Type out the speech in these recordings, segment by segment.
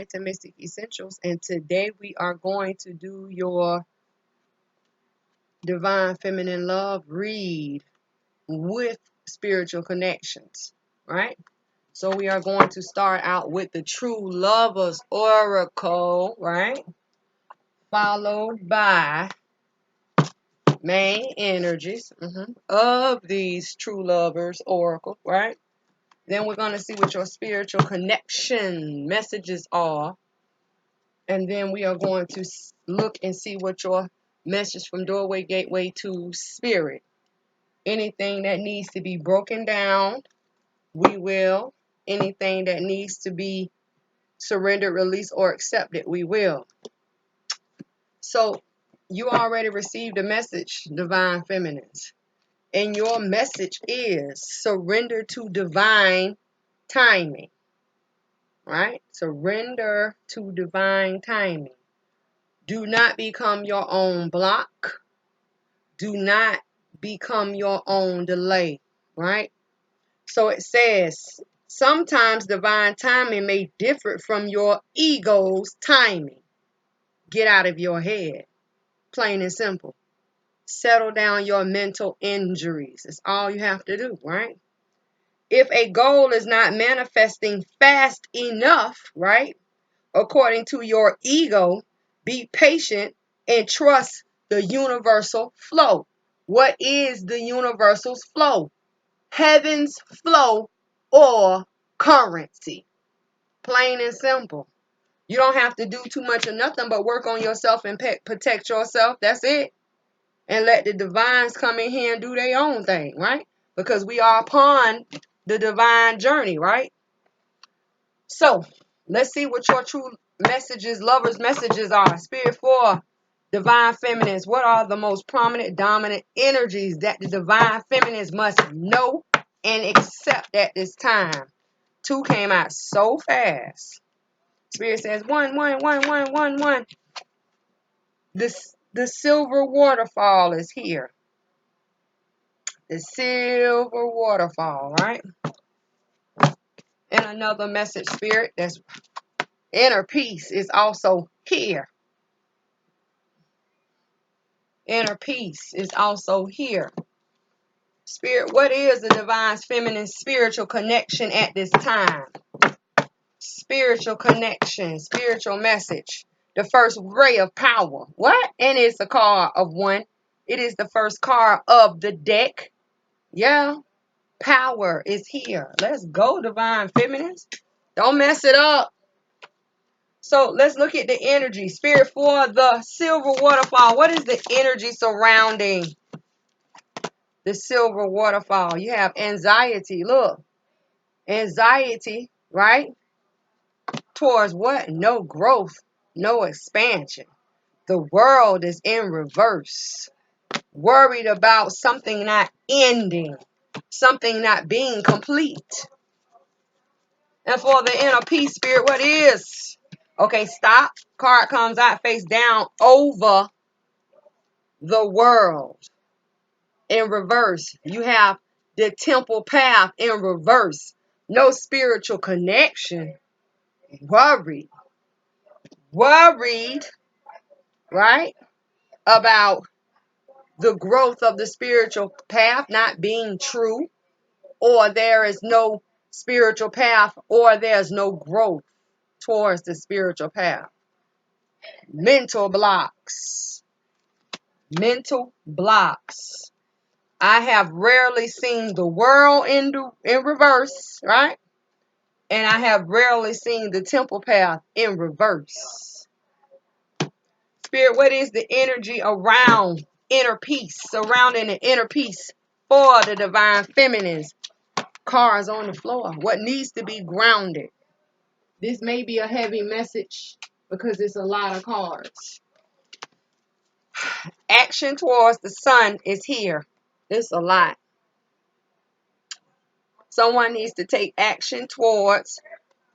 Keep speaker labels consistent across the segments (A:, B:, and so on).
A: Enlightened Mystic Essentials, and today we are going to do your Divine Feminine Love read with spiritual connections, right? So we are going to start out with the True Lovers Oracle, right? Followed by main energies of these True Lovers Oracle, right? Then we're going to see what your spiritual connection messages are. And then we are going to look and see what your message from doorway, gateway to spirit. Anything that needs to be broken down, we will. Anything that needs to be surrendered, released, or accepted, we will. So you already received a message, Divine Feminines. And your message is surrender to divine timing. Right? Surrender to divine timing. Do not become your own block. Do not become your own delay, right? So it says, sometimes divine timing may differ from your ego's timing. Get out of your head, plain and simple. Settle down your mental injuries. It's all you have to do, right? If a goal is not manifesting fast enough, right, according to your ego, be patient and trust the universal flow. What is the universal's flow? Heaven's flow or currency. Plain and simple. You don't have to do too much of nothing but work on yourself and protect yourself. That's it. And let the divines come in here and do their own thing, right? Because we are upon the divine journey, right? So, let's see what your true messages, lovers' messages are. Spirit for divine feminines. What are the most prominent, dominant energies that the divine feminines must know and accept at this time? 2 came out so fast. Spirit says, one, one, one, one, one, one. The silver waterfall is here. The silver waterfall, right? And another message, Spirit, that's inner peace is also here. Inner peace is also here. Spirit, what is the divine feminine spiritual connection at this time? Spiritual connection, spiritual message. The first ray of power. What? And it's a card of 1. It is the first card of the deck. Yeah. Power is here. Let's go, divine feminines. Don't mess it up. So let's look at the energy. Spirit for the silver waterfall. What is the energy surrounding the silver waterfall? You have anxiety. Look. Anxiety, right? Towards what? No growth, no expansion. The world is in reverse. Worried about something not ending, something not being complete. And for the inner peace, Spirit, what is? Okay, stop. Card comes out face down over the world in reverse. You have the temple path in reverse. No spiritual connection. Worried, right? About the growth of the spiritual path not being true, or there is no spiritual path, or there's no growth towards the spiritual path. Mental blocks. Mental blocks. I have rarely seen the world in reverse, right? And I have rarely seen the temple path in reverse. Spirit, what is the energy around inner peace, surrounding the inner peace for the divine feminines? Cards on the floor. What needs to be grounded? This may be a heavy message because it's a lot of cards. Action towards the sun is here. It's a lot. Someone needs to take action towards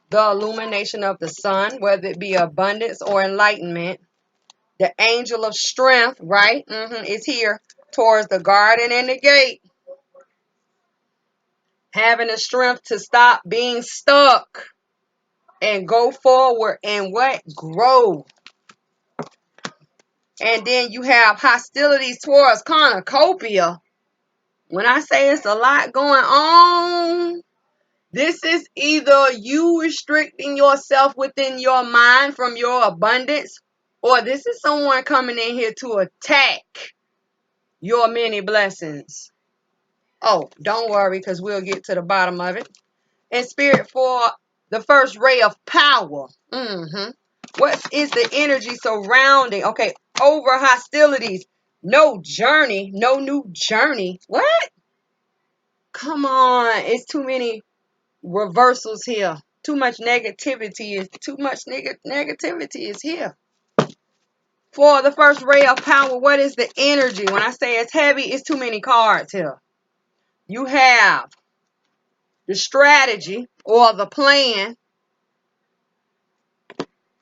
A: the illumination of the sun, whether it be abundance or enlightenment. The angel of strength, right, is here towards the garden and the gate. Having the strength to stop being stuck. and go forward and what? Grow. And then you have hostilities towards cornucopia. When I say it's a lot going on, this is either you restricting yourself within your mind from your abundance, or this is someone coming in here to attack your many blessings. Oh, don't worry, because we'll get to the bottom of it. And spirit, for the first ray of power. What is the energy surrounding? Okay, over hostilities. No journey, no new journey. What? Come on, it's too many reversals here. Too much negativity is here. For the first ray of power, what is the energy? When I say it's heavy, it's too many cards here. You have the strategy or the plan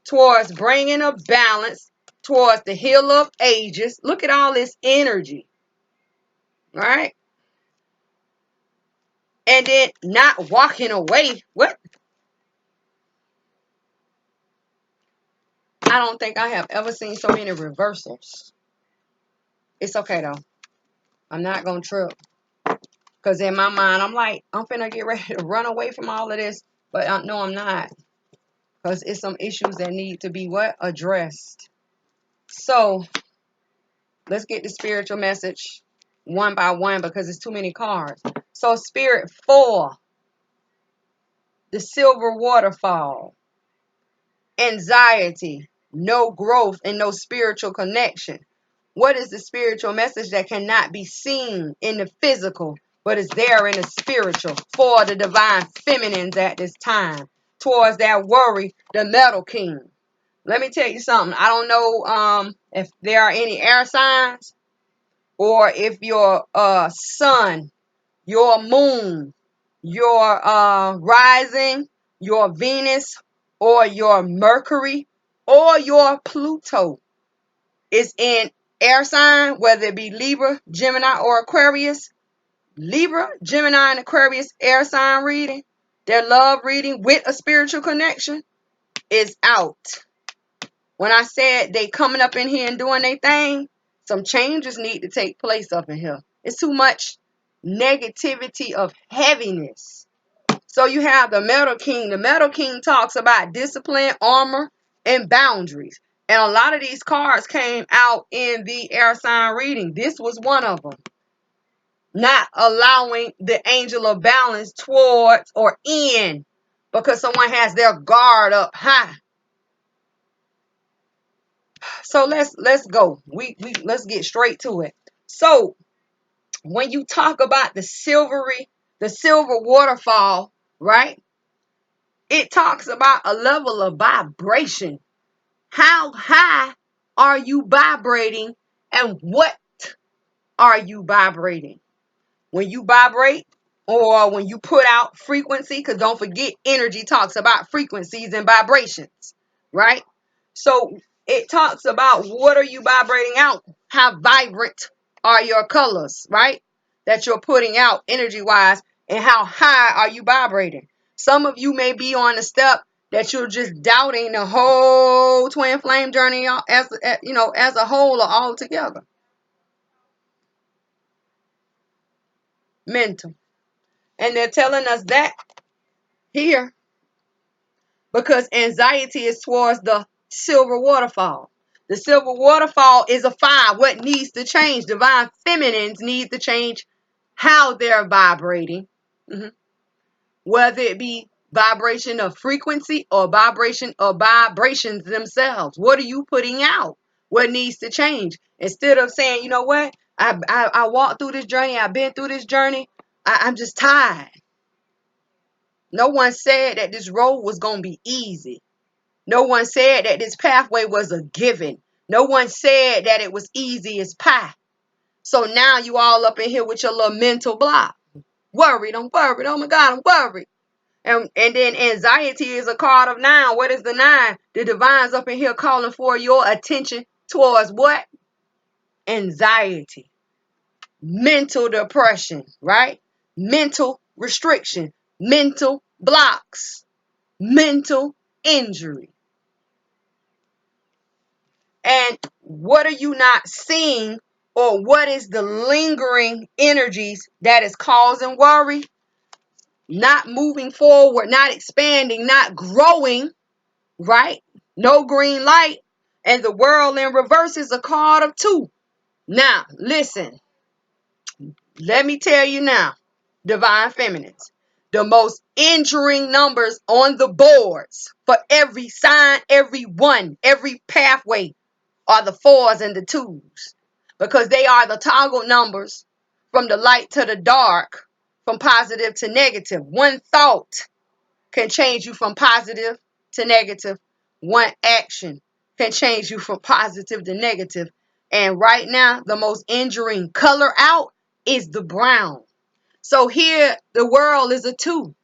A: towards bringing a balance, towards the hill of ages. Look at all this energy, right? And then not walking away. What? I don't think I have ever seen so many reversals. It's okay though. I'm not going to trip. Because in my mind, I'm like, I'm finna get ready to run away from all of this. But no, I'm not. Because it's some issues that need to be what? Addressed. So, let's get the spiritual message one by one because it's too many cards. So, spirit 4, the silver waterfall, anxiety, no growth, and no spiritual connection. What is the spiritual message that cannot be seen in the physical, but is there in the spiritual for the divine feminines at this time? Towards that worry, the metal king. Let me tell you something. I don't know if there are any air signs, or if your sun, your moon, your rising, your Venus, or your Mercury, or your Pluto is in air sign, whether it be Libra, Gemini, or Aquarius. Libra, Gemini, and Aquarius air sign reading, their love reading with a spiritual connection is out. When I said they coming up in here and doing their thing, some changes need to take place up in here. It's too much negativity of heaviness. So you have the Metal King. The Metal King talks about discipline, armor, and boundaries. And a lot of these cards came out in the air sign reading. This was one of them. Not allowing the angel of balance towards or in because someone has their guard up high. So let's go. Let's get straight to it. So when you talk about the silver waterfall, right? It talks about a level of vibration. How high are you vibrating and what are you vibrating? When you vibrate or when you put out frequency, because don't forget, energy talks about frequencies and vibrations, right? So it talks about what are you vibrating out? How vibrant are your colors, right? That you're putting out energy-wise, and how high are you vibrating? Some of you may be on a step that you're just doubting the whole twin flame journey as a whole or all together. Mental. And they're telling us that here because anxiety is towards the silver waterfall. The silver waterfall is a 5. What needs to change? Divine feminines need to change how they're vibrating. Whether it be vibration of frequency or vibration of vibrations themselves. What are you putting out? What needs to change? Instead of saying, you know what? I walked through this journey. I've been through this journey. I'm just tired. No one said that this road was going to be easy. No one said that this pathway was a given. No one said that it was easy as pie. So now you all up in here with your little mental block. Worried, I'm worried. Oh my God, I'm worried. And then anxiety is a card of 9. What is the 9? The divine's up in here calling for your attention towards what? Anxiety. Mental depression, right? Mental restriction. Mental blocks. Mental injury. And what are you not seeing, or what is the lingering energies that is causing worry? Not moving forward, not expanding, not growing, right? No green light. And the world in reverse is a card of 2. Now, listen, let me tell you now, divine feminines, the most injuring numbers on the boards for every sign, every one, every pathway are the 4s and the 2s, because they are the toggle numbers from the light to the dark, from positive to negative. One thought can change you from positive to negative. One action can change you from positive to negative. And right now, the most injuring color out is the brown. So here, the world is a 2.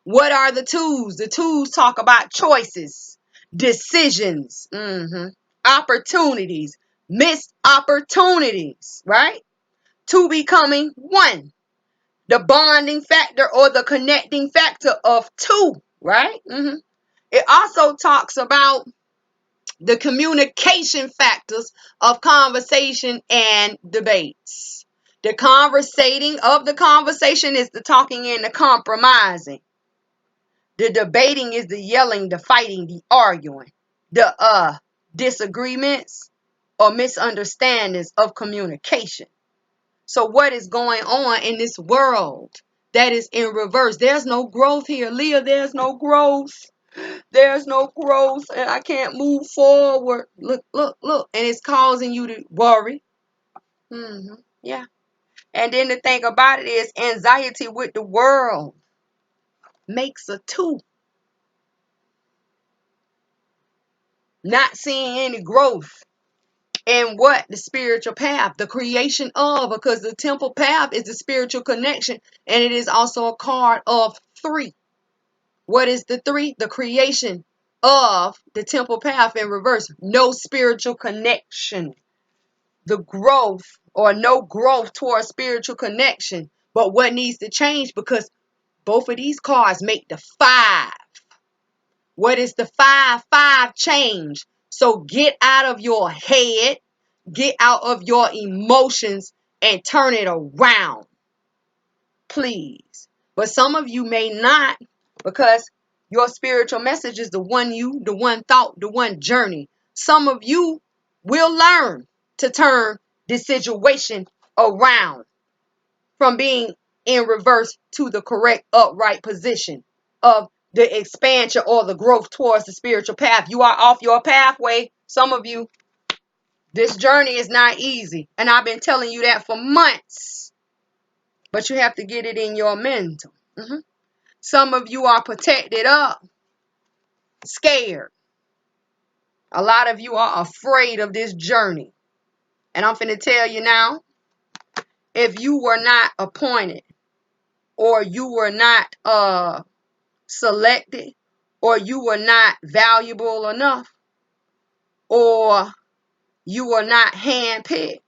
A: What are the 2s? The 2s talk about choices, decisions, opportunities, missed opportunities, right? 2 becoming 1. The bonding factor or the connecting factor of 2, right? It also talks about the communication factors of conversation and debates. The conversating of the conversation is the talking and the compromising. The debating is the yelling, the fighting, the arguing. The disagreements or misunderstandings of communication. So what is going on in this world that is in reverse? There's no growth here. Leah, there's no growth. There's no growth, and I can't move forward. Look, look, look. And it's causing you to worry. Yeah. And then the thing about it is anxiety with the world makes a 2. Not seeing any growth in what? The spiritual path, the creation of, because the temple path is the spiritual connection, and it is also a card of 3. What is the 3? The creation of the temple path in reverse. No spiritual connection. The growth or no growth towards spiritual connection. But what needs to change? Because both of these cards make the 5. What is the 5? 5 change. So get out of your head, get out of your emotions, and turn it around, please. But some of you may not, because your spiritual message is the one thought, the one journey. Some of you will learn to turn this situation around from being in reverse to the correct upright position of the expansion or the growth towards the spiritual path. You are off your pathway. Some of you, this journey is not easy. And I've been telling you that for months. But you have to get it in your mental. Some of you are protected up, scared. A lot of you are afraid of this journey. And I'm finna tell you now, if you were not appointed, or you were not selected, or you were not valuable enough, or you were not handpicked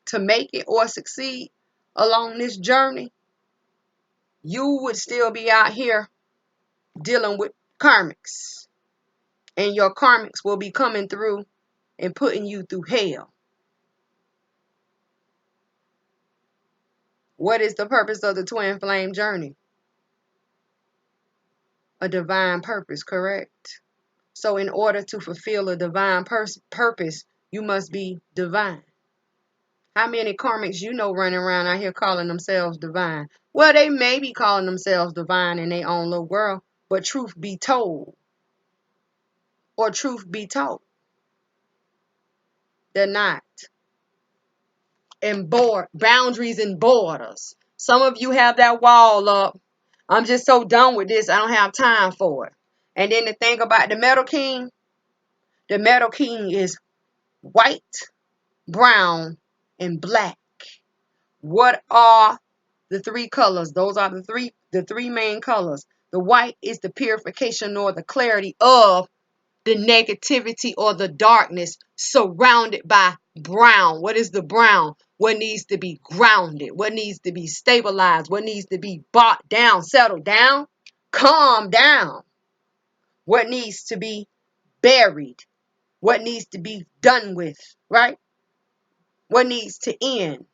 A: to make it or succeed along this journey, you would still be out here dealing with karmics. And your karmics will be coming through and putting you through hell. What is the purpose of the twin flame journey? A divine purpose, correct? So in order to fulfill a divine purpose, you must be divine. How many karmics you know running around out here calling themselves divine? Well, they may be calling themselves divine in their own little world, but truth be told, or truth be told, they're not. And boundaries and borders. Some of you have that wall up. I'm just so done with this. I don't have time for it. And then the thing about the Metal King is white, brown, and black. What are the 3 colors? Those are the three main colors. The white is the purification or the clarity of the negativity or the darkness, surrounded by brown. What is the brown? What needs to be grounded? What needs to be stabilized? What needs to be brought down, settled down, calm down? what needs to be buried, what needs to be done with, right? What needs to end.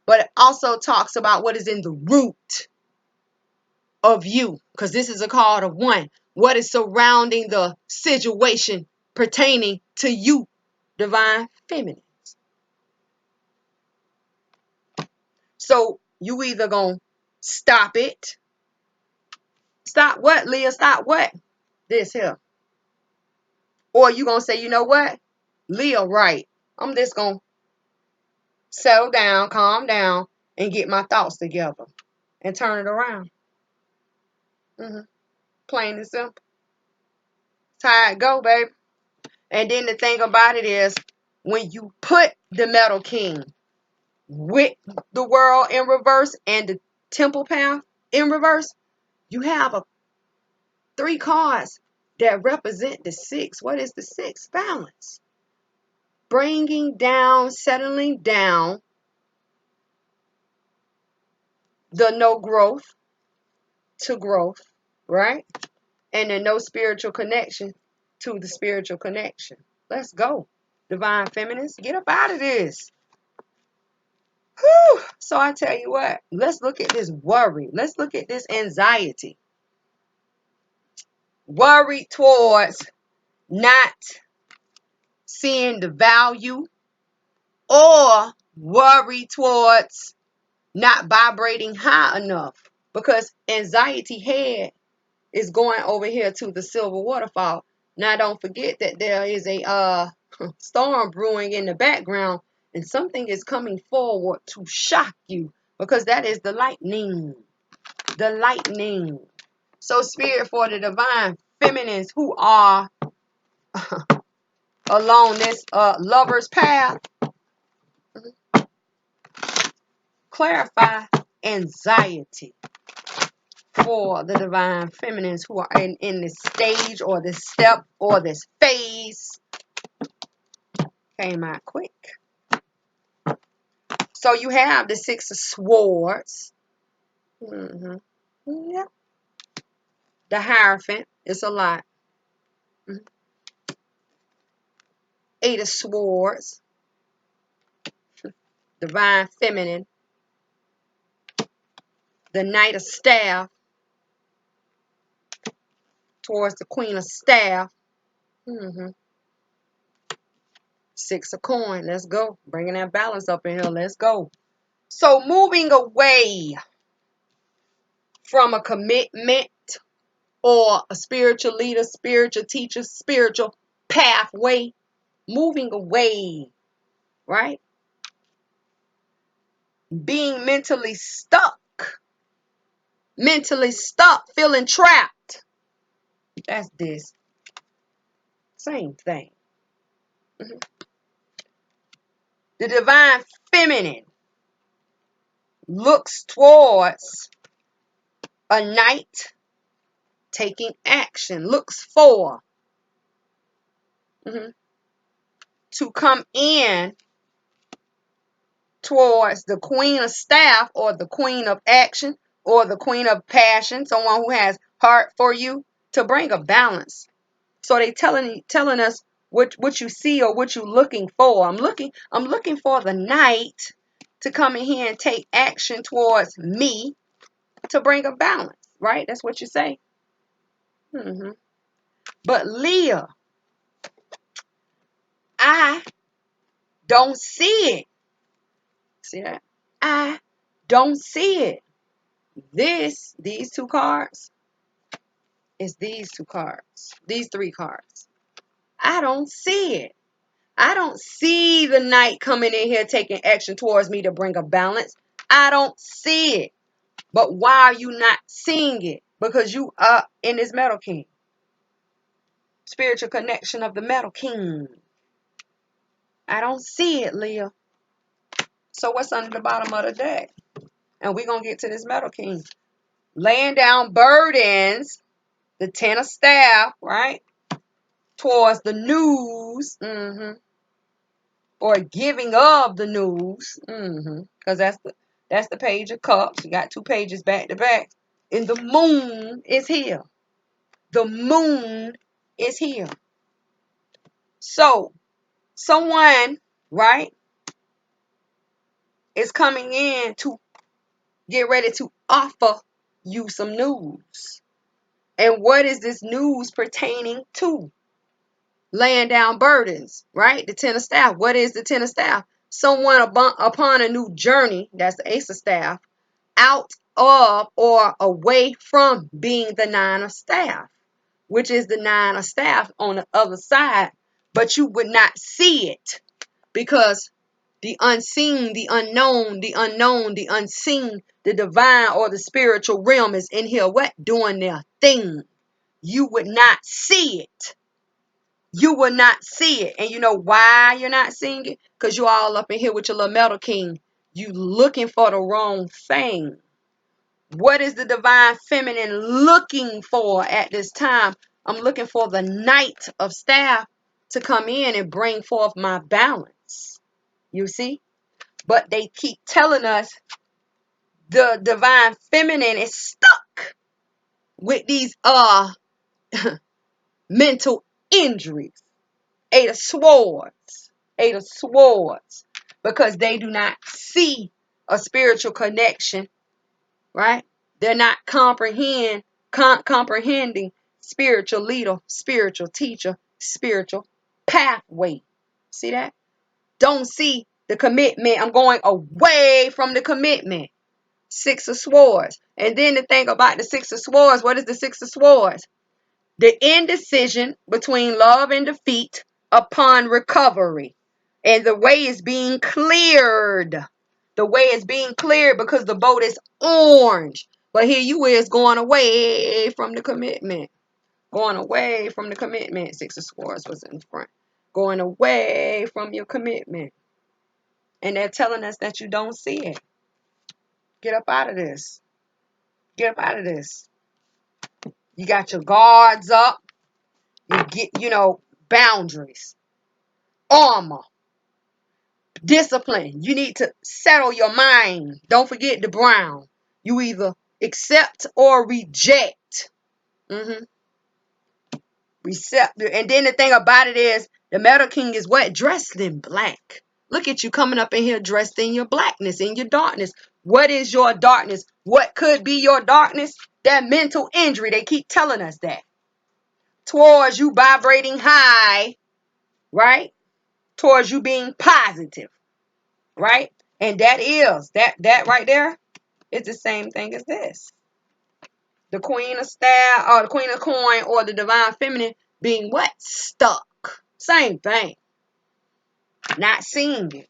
A: But it also talks about what is in the root of you, because this is a card of one. What is surrounding the situation pertaining to you, divine feminine. So you either gonna stop it. Stop what, Leah? Stop what? This here. Or you gonna say, you know what? Leah, right. I'm just gonna settle down, calm down, and get my thoughts together and turn it around. Plain and simple. That's how it go, baby. And then the thing about it is, when you put the Metal King with the world in reverse and the temple path in reverse, you have three cards that represent the six. What is the six? Balance. Bringing down, settling down the no growth to growth, right? And the no spiritual connection to the spiritual connection. Let's go. Divine feminines, get up out of this. Whew. So I tell you what, let's look at this worry. Let's look at this anxiety. Worry towards not seeing the value, or worry towards not vibrating high enough, because anxiety head is going over here to the silver waterfall. Now don't forget that there is a storm brewing in the background, and something is coming forward to shock you, because that is the lightning. The lightning. So spirit, for the divine feminines who are along this lover's path, clarify anxiety for the divine feminines who are in this stage or this step or this phase. Came out quick. So you have the Six of Swords. Yeah. The Hierophant. It's a lot. Eight of Swords. Divine feminine. The Knight of Staff towards the Queen of Staff. Six of Coin. Let's go. Bringing that balance up in here. Let's go. So moving away from a commitment or a spiritual leader, spiritual teacher, spiritual pathway. Moving away, right? Being mentally stuck, feeling trapped. That's this. Same thing. The divine feminine looks towards a knight taking action, looks for to come in towards the Queen of Staff, or the Queen of Action, or the Queen of Passion, someone who has heart for you, to bring a balance. So they telling us what you see or what you're looking for. I'm looking for the knight to come in here and take action towards me to bring a balance, right? That's what you say. But Leah, I don't see it. See that? I don't see it. These two cards is these two cards. These three cards. I don't see it. I don't see the knight coming in here taking action towards me to bring a balance. I don't see it. But why are you not seeing it? Because you are in this Metal King. Spiritual connection of the Metal King. I don't see it, Leah. So what's under the bottom of the deck? And we're going to get to this Metal King. Laying down burdens. The Ten of Staff, right? Towards the news. Or giving of the news. Because that's the Page of Cups. You got 2 pages back to back. And the moon is here. The moon is here. So someone, right, is coming in to get ready to offer you some news. And what is this news pertaining to? Laying down burdens, right? The Ten of Staff. What is the Ten of Staff? Someone upon a new journey, that's the Ace of Staff, out of or away from being the Nine of Staff, which is the Nine of Staff on the other side, but you would not see it because the unseen, the unknown, the unseen, the divine or the spiritual realm is in here, what? Doing their thing. You would not see it. You will not see it. And you know why you're not seeing it? Because you all up in here with your little metal king. You looking for the wrong thing. What is the divine feminine looking for at this time? I'm looking for the Knight of Staff to come in and bring forth my balance. You see? But they keep telling us the divine feminine is stuck with these mental injuries. Eight of Swords. Eight of Swords. Because they do not see a spiritual connection, right? They're not comprehending spiritual leader, spiritual teacher, spiritual pathway. See that? Don't see the commitment. I'm going away from the commitment. Six of Swords. And then the thing about the Six of Swords, what is the Six of Swords? The indecision between love and defeat upon recovery. And the way is being cleared. The way is being cleared because the boat is orange. But here you is going away from the commitment. Going away from the commitment. Six of Swords was in front. Going away from your commitment. And they're telling us that you don't see it. Get up out of this. Get up out of this. You got your guards up. You get, boundaries. Armor. Discipline. You need to settle your mind. Don't forget the brown. You either accept or reject. Recept. And then the thing about it is, the Metal King is what? Dressed in black. Look at you coming up in here dressed in your blackness, in your darkness. What is your darkness? What could be your darkness? That mental injury. They keep telling us that. Towards you vibrating high, right? Towards you being positive, right? And that right there is the same thing as this. The Queen of Staff, or the Queen of Coin, or the Divine Feminine being what? Stuck. Same thing. Not seeing it.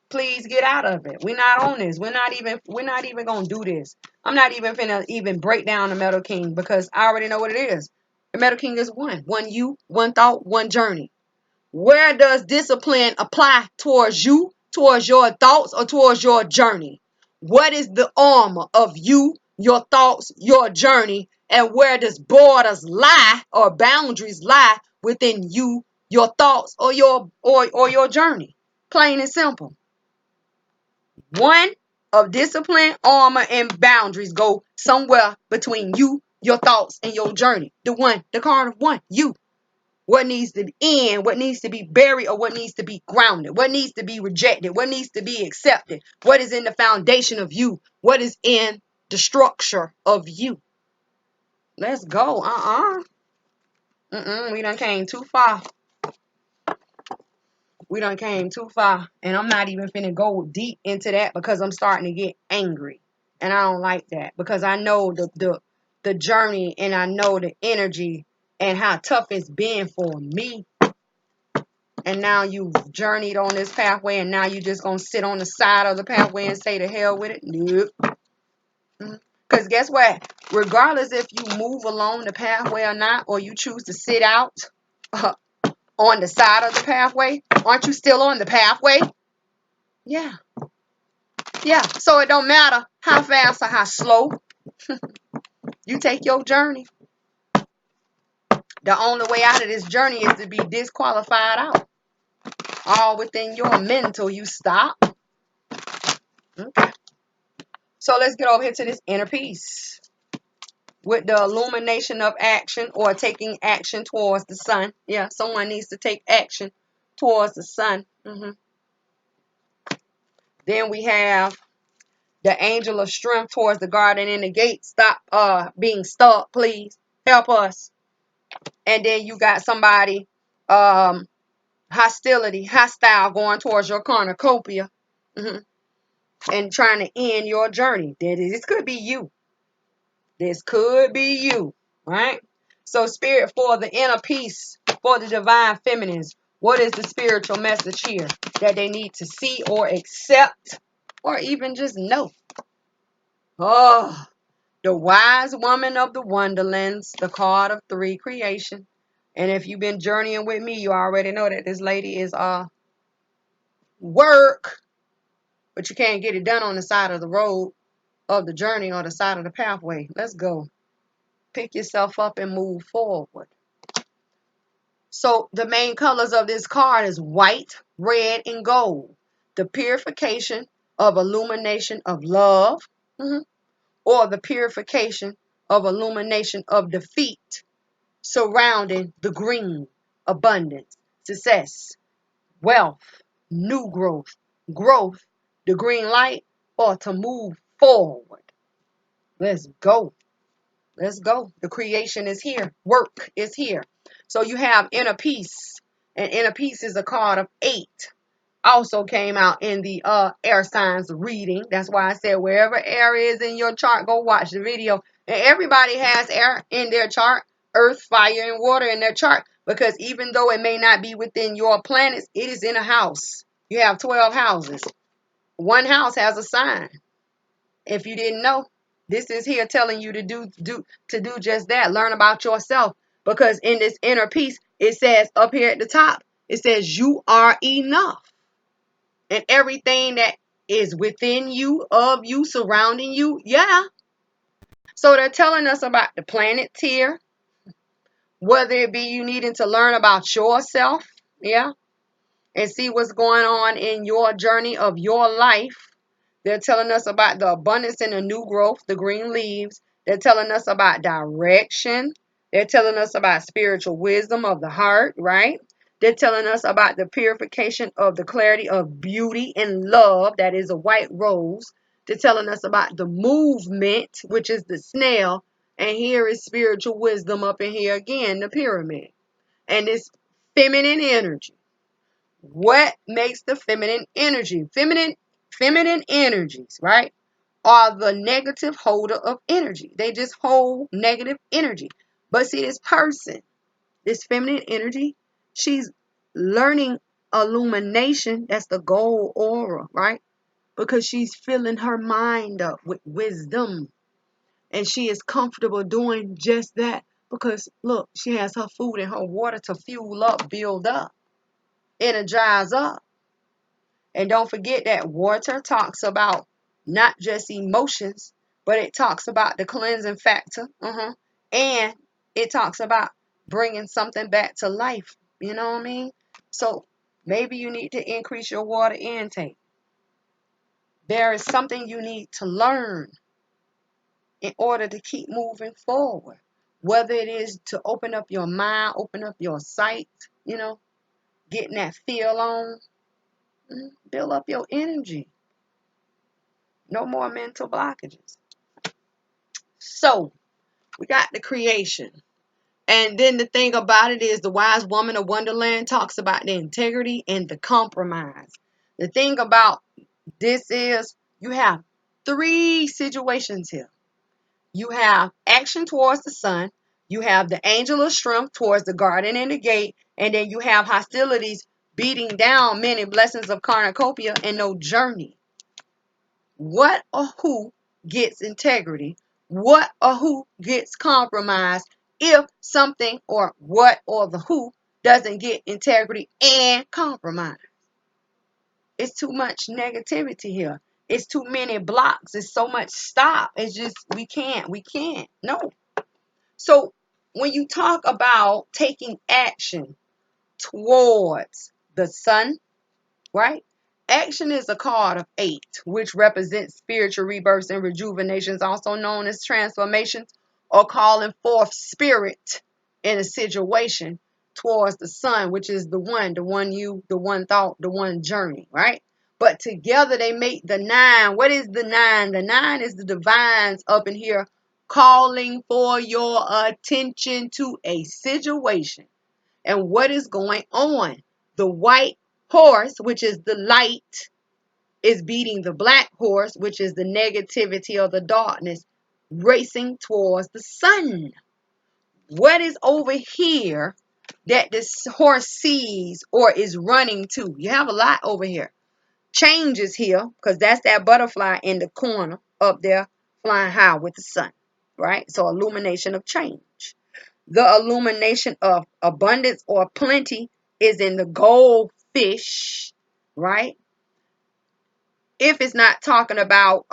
A: Please get out of it. We're not on this. We're not even gonna do this. I'm not even finna even break down the Metal King because I already know what it is. The Metal King is one. One you, one thought, one journey. Where does discipline apply towards you, towards your thoughts, or towards your journey? What is the armor of you, your thoughts, your journey, and where does borders lie or boundaries lie within you, your thoughts, or your journey? Plain and simple. One of discipline, armor, and boundaries go somewhere between you, your thoughts, and your journey. The card of one, you. What needs to end, what needs to be buried, or what needs to be grounded, what needs to be rejected, what needs to be accepted, what is in the foundation of you, what is in the structure of you. Let's go. We done came too far. We done came too far. And I'm not even finna go deep into that because I'm starting to get angry. And I don't like that because I know the journey and I know the energy and how tough it's been for me. And now you've journeyed on this pathway and now you just gonna sit on the side of the pathway and say to hell with it? Nope. Because guess what? Regardless if you move along the pathway or not, or you choose to sit out on the side of the pathway, aren't you still on the pathway? Yeah. Yeah. So it don't matter how fast or how slow. You take your journey. The only way out of this journey is to be disqualified out. All within your mental, you stop. Okay. So let's get over here to this inner peace. with the illumination of action or taking action towards the sun. Yeah, someone needs to take action towards the sun. Then we have the angel of strength towards the garden in the gate. Stop being stuck, please. Help us. And then you got somebody hostile going towards your cornucopia. And trying to end your journey. This could be you. This could be you, right? So spirit for the inner peace, for the divine feminines. What is the spiritual message here that they need to see or accept or even just know? Oh, the wise woman of the wonderlands, the card of 3 creation. And if you've been journeying with me, you already know that this lady is work, but you can't get it done on the side of the road of the journey or the side of the pathway. Let's go. Pick yourself up and move forward. So the main colors of this card is white, red, and gold. The purification of illumination of love, or the purification of illumination of defeat, surrounding the green, abundance, success, wealth, new growth, the green light, or to move forward. Let's go. Let's go. The creation is here. Work is here. So you have inner peace. And inner peace is a card of 8. Also came out in the air signs reading. That's why I said wherever air is in your chart, go watch the video. And everybody has air in their chart. Earth, fire, and water in their chart. Because even though it may not be within your planets, it is in a house. You have 12 houses. One house has a sign. If you didn't know, this is here telling you to do just that. Learn about yourself. Because in this inner peace, it says up here at the top, it says you are enough. And everything that is within you, of you, surrounding you, yeah. So they're telling us about the planets here. Whether it be you needing to learn about yourself, yeah, and see what's going on in your journey of your life. They're telling us about the abundance and the new growth, the green leaves. They're telling us about direction. They're telling us about spiritual wisdom of the heart, right? They're telling us about the purification of the clarity of beauty and love, that is a white rose. They're telling us about the movement, which is the snail. And here is spiritual wisdom up in here again, the pyramid. And this feminine energy. What makes the feminine energy? Feminine energies, right, are the negative holder of energy. They just hold negative energy. But see, this person, this feminine energy, she's learning illumination. That's the gold aura, right? Because she's filling her mind up with wisdom. And she is comfortable doing just that. Because look, she has her food and her water to fuel up, build up, energize up. And don't forget that water talks about not just emotions, but it talks about the cleansing factor. And it talks about bringing something back to life. You know what I mean? So maybe you need to increase your water intake. There is something you need to learn in order to keep moving forward. Whether it is to open up your mind, open up your sight, getting that feel on, build up your energy. No more mental blockages. So, we got the creation. And then the thing about it is the wise woman of Wonderland talks about the integrity and the compromise. The thing about this is you have 3 situations here. You have action towards the sun. You have the angel of strength towards the garden and the gate. And then you have hostilities beating down many blessings of cornucopia and no journey. What or who gets integrity? What or who gets compromised if something or what or the who doesn't get integrity and compromise? It's too much negativity here. It's too many blocks. It's so much stop. It's just, we can't. No. So when you talk about taking action towards the sun, right? Action is a card of 8, which represents spiritual rebirths and rejuvenations, also known as transformations or calling forth spirit in a situation towards the sun, which is the one you, the one thought, the one journey, right? But together they make the nine. What is the nine? The nine is the divines up in here calling for your attention to a situation and what is going on. The white horse, which is the light, is beating the black horse, which is the negativity or the darkness, racing towards the sun. What is over here that this horse sees or is running to? You have a lot over here. Change is here because that's that butterfly in the corner up there flying high with the sun, right? So illumination of change. The illumination of abundance or plenty is in the goldfish, right? If it's not talking about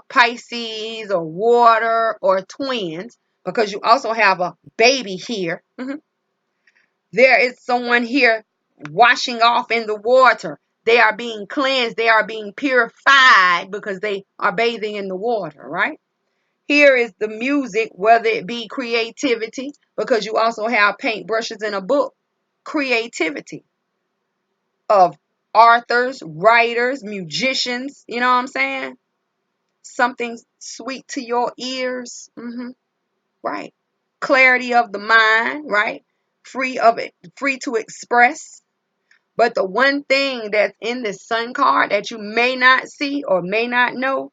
A: Pisces or water or twins, because you also have a baby here. There is someone here washing off in the water. They are being cleansed. They are being purified because they are bathing in the water, right? Here is the music, whether it be creativity, because you also have paintbrushes in a book. Creativity of authors, writers, musicians, you know what I'm saying? Something sweet to your ears. Right. Clarity of the mind, right? Free of it, free to express. But the one thing that's in this sun card that you may not see or may not know,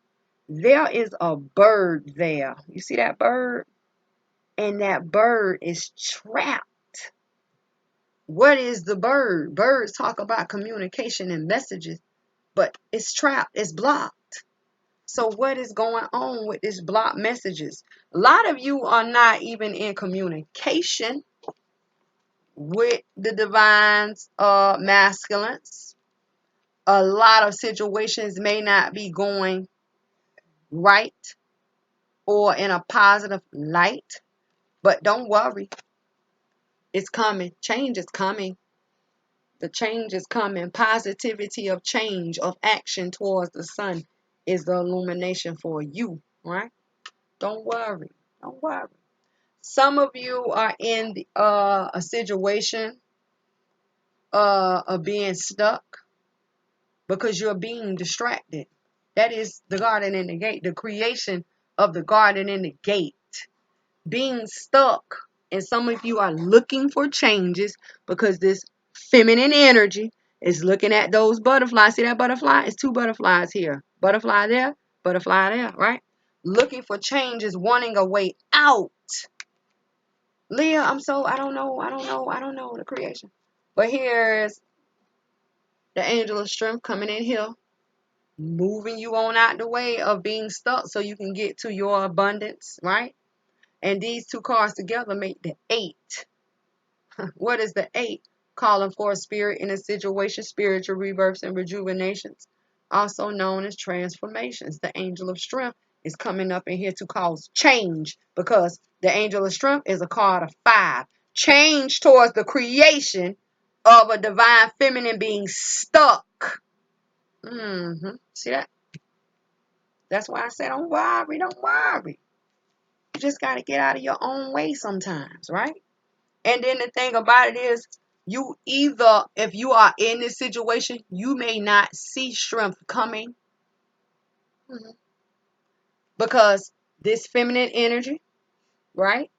A: there is a bird there. You see that bird? And that bird is trapped. What is the bird? Birds talk about communication and messages, but it's trapped, it's blocked. So what is going on with this blocked messages? A lot of you are not even in communication with the divine's masculines. A lot of situations may not be going right or in a positive light, but don't worry. It's coming. Change is coming. The change is coming. Positivity of change, of action towards the sun is the illumination for you, right? Don't worry. Don't worry. Some of you are in a situation of being stuck because you're being distracted. That is the garden in the gate, the creation of the garden in the gate. Being stuck. And some of you are looking for changes because this feminine energy is looking at those butterflies. See that butterfly? It's two butterflies here. Butterfly there, right? Looking for changes, wanting a way out. Leah, I don't know the creation. But here's the angel of strength coming in here, moving you on out the way of being stuck so you can get to your abundance, right? And these two cards together make the 8. What is the 8? Calling for a spirit in a situation, spiritual rebirths and rejuvenations, also known as transformations. The angel of strength is coming up in here to cause change because the angel of strength is a card of 5. Change towards the creation of a divine feminine being stuck. See that? That's why I said don't worry, don't worry. You just got to get out of your own way sometimes, right? And then the thing about it is, you either, if you are in this situation, you may not see strength coming because this feminine energy, right,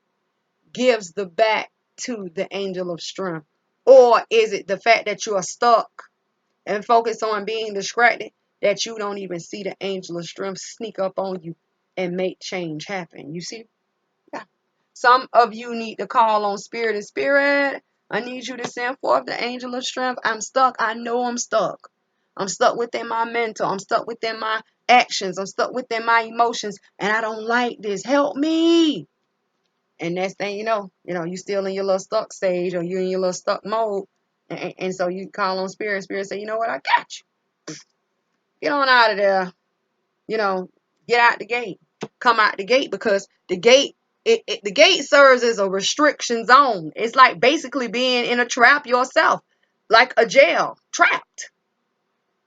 A: gives the back to the angel of strength. Or is it the fact that you are stuck and focused on being distracted that you don't even see the angel of strength sneak up on you and make change happen? You see? Yeah. Some of you need to call on spirit and spirit. I need you to send forth the angel of strength. I'm stuck. I know I'm stuck. I'm stuck within my mental. I'm stuck within my actions. I'm stuck within my emotions. And I don't like this. Help me. And next thing you still in your little stuck stage or you in your little stuck mode. And so you call on spirit. Spirit say, you know what? I got you. Get on out of there. Get out the gate. Come out the gate because the gate the gate serves as a restriction zone. It's like basically being in a trap yourself, like a jail, trapped.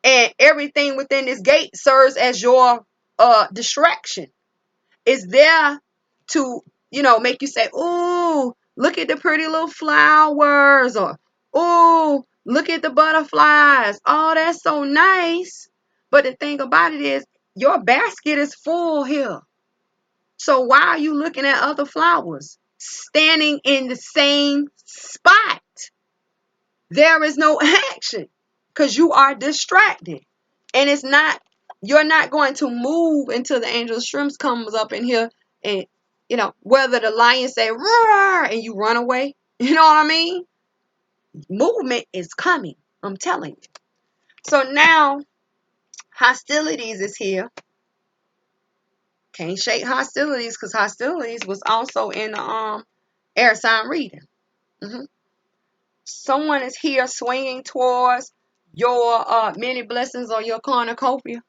A: And everything within this gate serves as your distraction. It's there to make you say, "Ooh, look at the pretty little flowers," or "Ooh, look at the butterflies. Oh, that's so nice." But the thing about it is, your basket is full here. So why are you looking at other flowers standing in the same spot? There is no action because you are distracted. And you're not going to move until the angel of shrimps comes up in here and, whether the lion say, roar, and you run away. You know what I mean? Movement is coming. I'm telling you. So now hostilities is here. Can't shake hostilities because hostilities was also in the air sign reading. Mm-hmm. Someone is here swinging towards your many blessings or your cornucopia.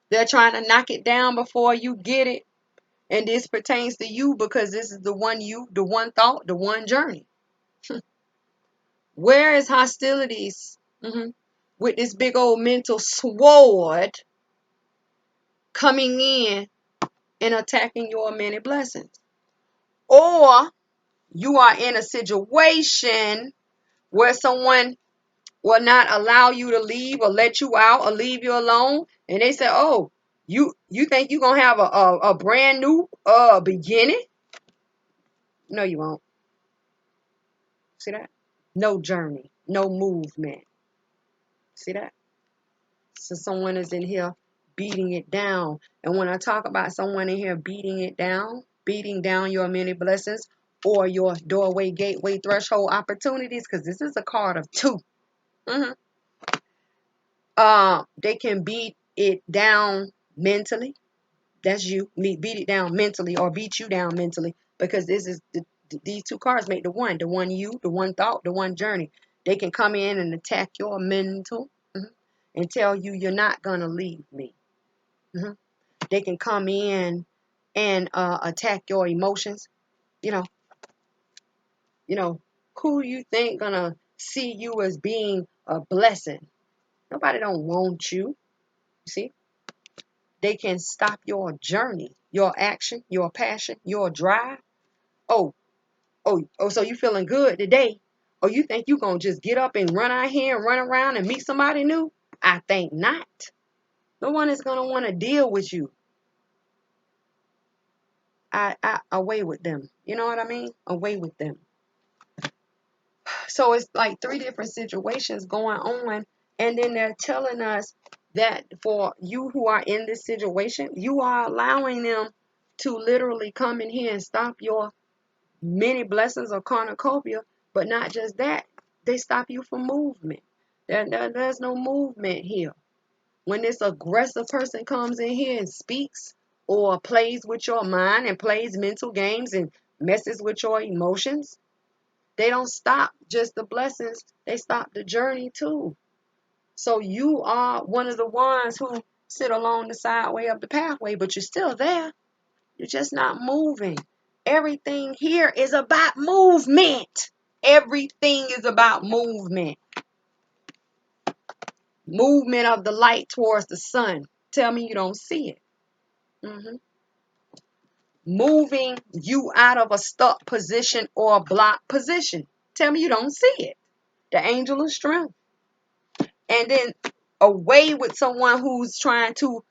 A: They're trying to knock it down before you get it. And this pertains to you because this is the one you, the one thought, the one journey. Where is hostilities? With this big old mental sword coming in and attacking your many blessings. Or you are in a situation where someone will not allow you to leave or let you out or leave you alone. And they say, "Oh, you think you're going to have a brand new beginning?" No, you won't. See that? No journey, no movement. See that? So someone is in here beating it down. And when I talk about someone in here beating it down, beating down your many blessings or your doorway, gateway, threshold opportunities, because this is a card of 2. Mm-hmm. They can beat it down mentally. That's you. Beat it down mentally or beat you down mentally because this is these 2 cards make the one you, the one thought, the one journey. They can come in and attack your mental and tell you you're not gonna leave me. They can come in and attack your emotions. You know, who you think gonna see you as being a blessing? Nobody don't want you. See, they can stop your journey, your action, your passion, your drive. Oh, so you feeling good today? Or you think you gonna just get up and run out here and run around and meet somebody new? I think not. No one is gonna want to deal with you. I away with them. You know what I mean? Away with them. So it's like 3 different situations going on, and then they're telling us that for you who are in this situation, you are allowing them to literally come in here and stop your many blessings or cornucopia. But not just that, they stop you from movement. There's no movement here. When this aggressive person comes in here and speaks or plays with your mind and plays mental games and messes with your emotions, they don't stop just the blessings, they stop the journey too. So you are one of the ones who sit along the sideway of the pathway, but you're still there. You're just not moving. Everything here is about movement. Everything is about movement. Movement of the light towards the sun. Tell me you don't see it. Moving you out of a stuck position or a blocked position. Tell me you don't see it. The angel of strength. And then away with someone who's trying to,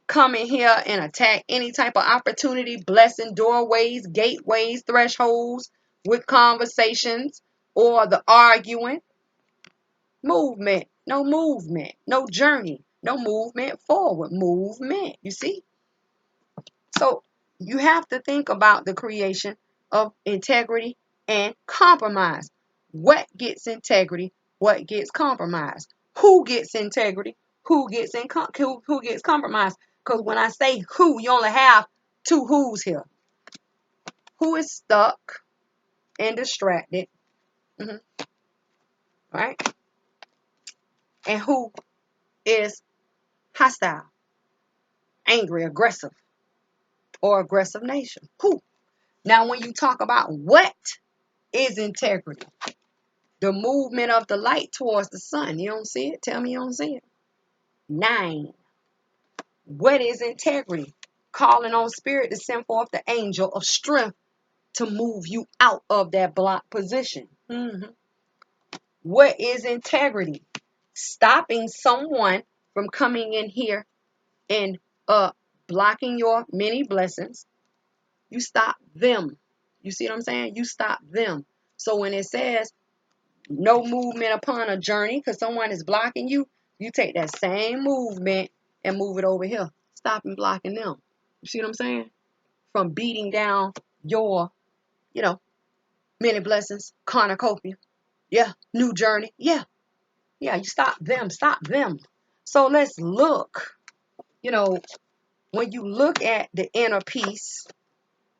A: come in here and attack any type of opportunity, blessing, doorways, gateways, thresholds with conversations or the arguing. Movement, no journey, no movement forward, movement. You see? So you have to think about the creation of integrity and compromise. What gets integrity? What gets compromised? Who gets integrity? Who gets who gets compromised? Because when I say who, you only have 2 who's here. Who is stuck and distracted, right? And who is hostile, angry, aggressive, or aggressive nation? Who? Now, when you talk about what is integrity, the movement of the light towards the sun. You don't see it? Tell me you don't see it. 9. What is integrity? calling on spirit to send forth the angel of strength to move you out of that blocked position. What is integrity? Stopping someone from coming in here and blocking your many blessings. You stop them. You see what I'm saying? You stop them. So when it says no movement upon a journey because someone is blocking you, you take that same movement and move it over here. Stopping blocking them. You see what I'm saying? From beating down your, many blessings, cornucopia. Yeah, new journey. Yeah, you stop them. Stop them. So let's look, when you look at the inner peace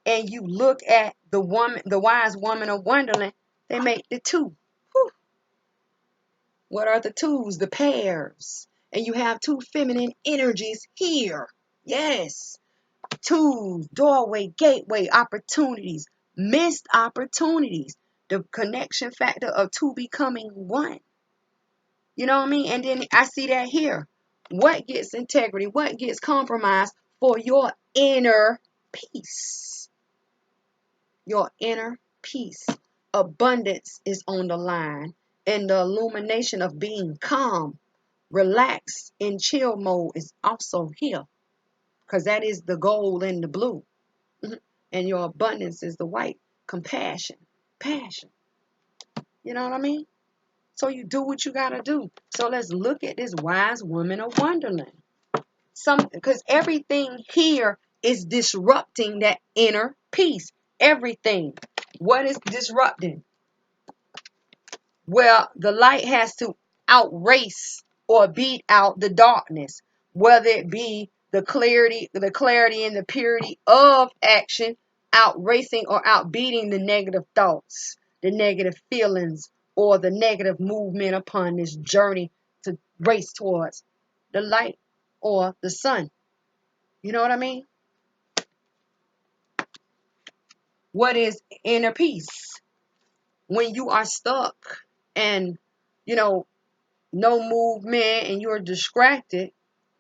A: and you look at the wise woman of Wonderland, they make the two. Whew. What are the twos? The pairs. And you have two feminine energies here. Yes. Twos, doorway, gateway, opportunities, missed opportunities. The connection factor of two becoming one. You know what I mean? And then I see that here. What gets integrity? What gets compromised for your inner peace? Your inner peace. Abundance is on the line. And the illumination of being calm, relaxed, in chill mode is also here. Because that is the gold and the blue. And your abundance is the white. Compassion. Passion. You know what I mean? So you do what you got to do. So let's look at this wise woman of Wonderland. Because everything here is disrupting that inner peace. Everything. What is disrupting? Well, the light has to outrace or beat out the darkness, whether it be the clarity and the purity of action, outracing or outbeating the negative thoughts, the negative feelings, or the negative movement upon this journey to race towards the light or the sun. You know what I mean? What is inner peace? When you are stuck and, no movement and you're distracted,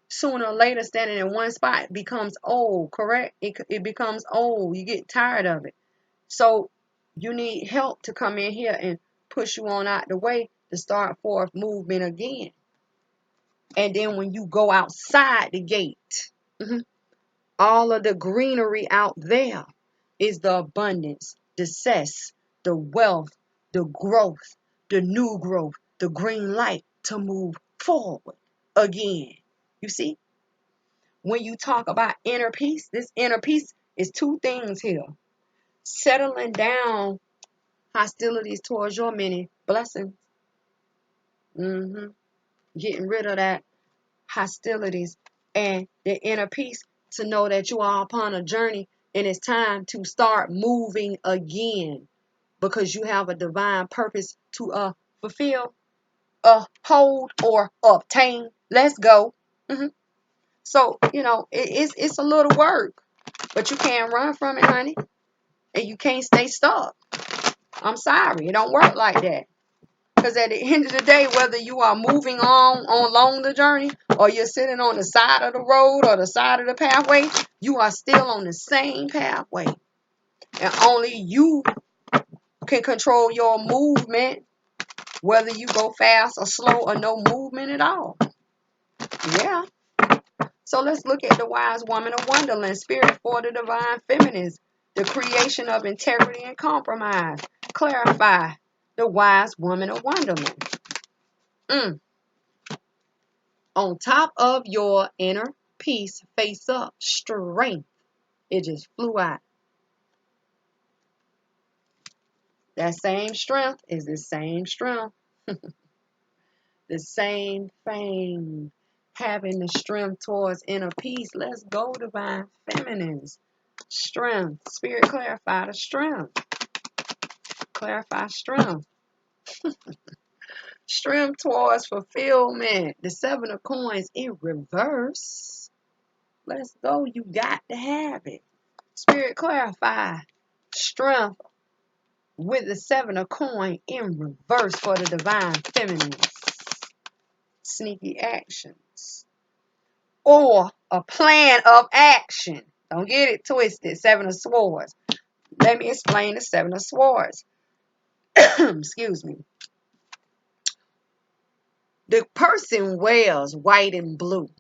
A: sooner or later standing in one spot becomes old, correct? It becomes old. You get tired of it. So you need help to come in here and push you on out the way to start forth movement again. And then when you go outside the gate, all of the greenery out there is the abundance, the success, the wealth, the growth, the new growth, the green light to move forward again. You see? When you talk about inner peace, this inner peace is two things here. Settling down hostilities towards your many blessings. Getting rid of that hostilities and the inner peace to know that you are upon a journey and it's time to start moving again because you have a divine purpose to fulfill, hold, or obtain. Let's go. So, it's a little work, but you can't run from it, honey, and you can't stay stuck. I'm sorry. It don't work like that. Because at the end of the day, whether you are moving on along the journey or you're sitting on the side of the road or the side of the pathway, you are still on the same pathway. And only you can control your movement, whether you go fast or slow or no movement at all. Yeah. So let's look at the wise woman of Wonderland, spirit for the divine feminines, the creation of integrity and compromise. Clarify the wise woman of Wonderland. On top of your inner peace, face up, strength. It just flew out. That same strength is the same strength. The same thing. Having the strength towards inner peace. Let's go, divine feminines. Strength. Spirit, clarify the strength. Clarify strength. Strength towards fulfillment. The 7 of coins in reverse. Let's go. You got to have it. Spirit, clarify strength with the 7 of coin in reverse for the divine feminines. Sneaky actions. Or a plan of action. Don't get it twisted. Seven of Swords. Let me explain the Seven of Swords. Excuse me. The person wears white and blue.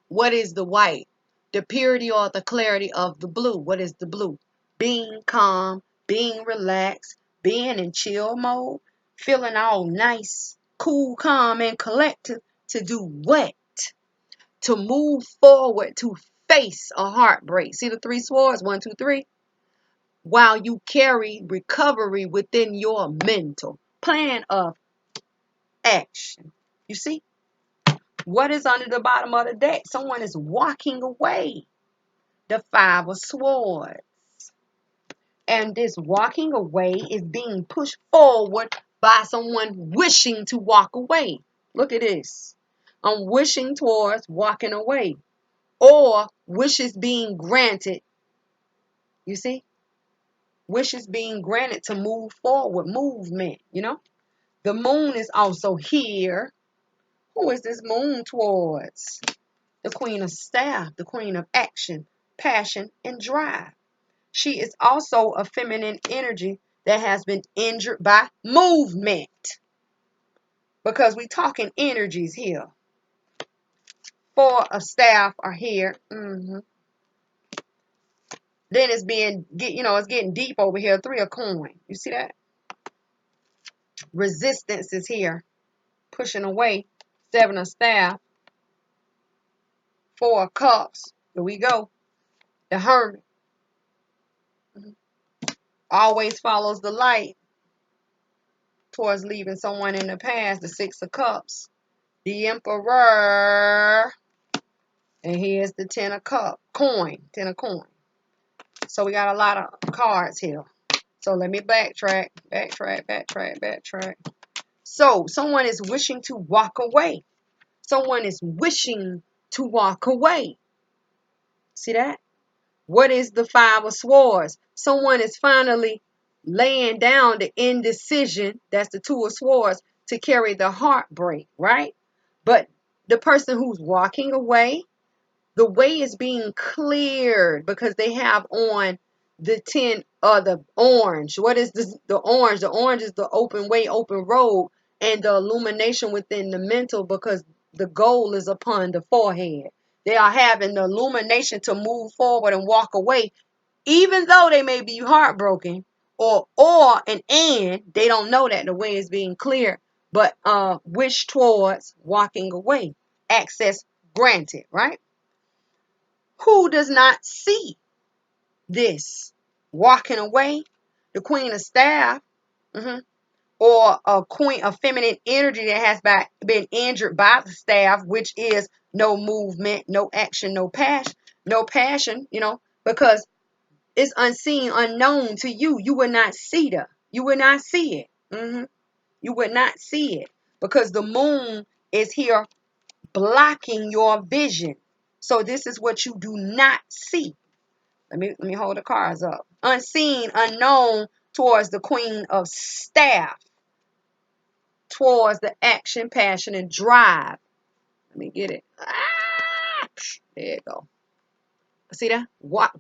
A: What is the white? The purity or the clarity of the blue. What is the blue? Being calm, being relaxed, being in chill mode, feeling all nice, cool, calm, and collected to do what? To move forward, to face a heartbreak. See the three swords? 1, 2, 3. While you carry recovery within your mental plan of action. You see? What is under the bottom of the deck? Someone is walking away. The Five of Swords. And this walking away is being pushed forward by someone wishing to walk away. Look at this. I'm wishing towards walking away. Or wishes being granted. You see? Wishes being granted to move forward. Movement, you know? The moon is also here. Who is this moon towards? The Queen of Staff, the Queen of Action, Passion, and Drive. She is also a feminine energy that has been injured by movement. Because we're talking energies here. Four of Staff are here. Then it's it's getting deep over here. Three of Coin. You see that? Resistance is here. Pushing away. Seven of Staff. Four of Cups. Here we go. The Hermit. Always follows the light towards leaving someone in the past. The Six of Cups. The Emperor. And here's the Ten of Cups. Ten of Coin. So we got a lot of cards here. So let me backtrack. So someone is wishing to walk away. Someone is wishing to walk away. See that? What is the Five of Swords? Someone is finally laying down the indecision, that's the Two of Swords, to carry the heartbreak, right? But the person who's walking away, the way is being cleared because they have on the 10 or the orange. What is this? The orange. The orange is the open way, open road, and the illumination within the mental because the goal is upon the forehead. They are having the illumination to move forward and walk away, even though they may be heartbroken and they don't know that the way is being cleared, but wish towards walking away. Access granted, right? Who does not see this? Walking away, the Queen of Staff, or a queen of feminine energy that has been injured by the staff, which is no movement, no action, no passion, because it's unseen, unknown to you. You would not see it. You would not see it. You would not see it because the moon is here blocking your vision. So this is what you do not see. Let me hold the cards up. Unseen, unknown towards the Queen of Staff. Towards the action, passion, and drive. Let me get it. There you go. See that?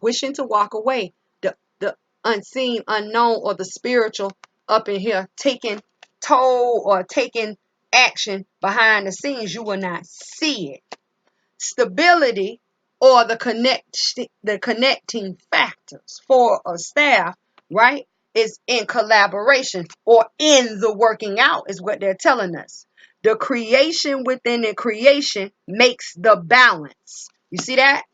A: Wishing to walk away. The unseen, unknown, or the spiritual up in here taking toll or taking action behind the scenes. You will not see it. Stability or the connecting factors for a staff, right, is in collaboration or in the working out is what they're telling us. The creation within the creation makes the balance. You see that?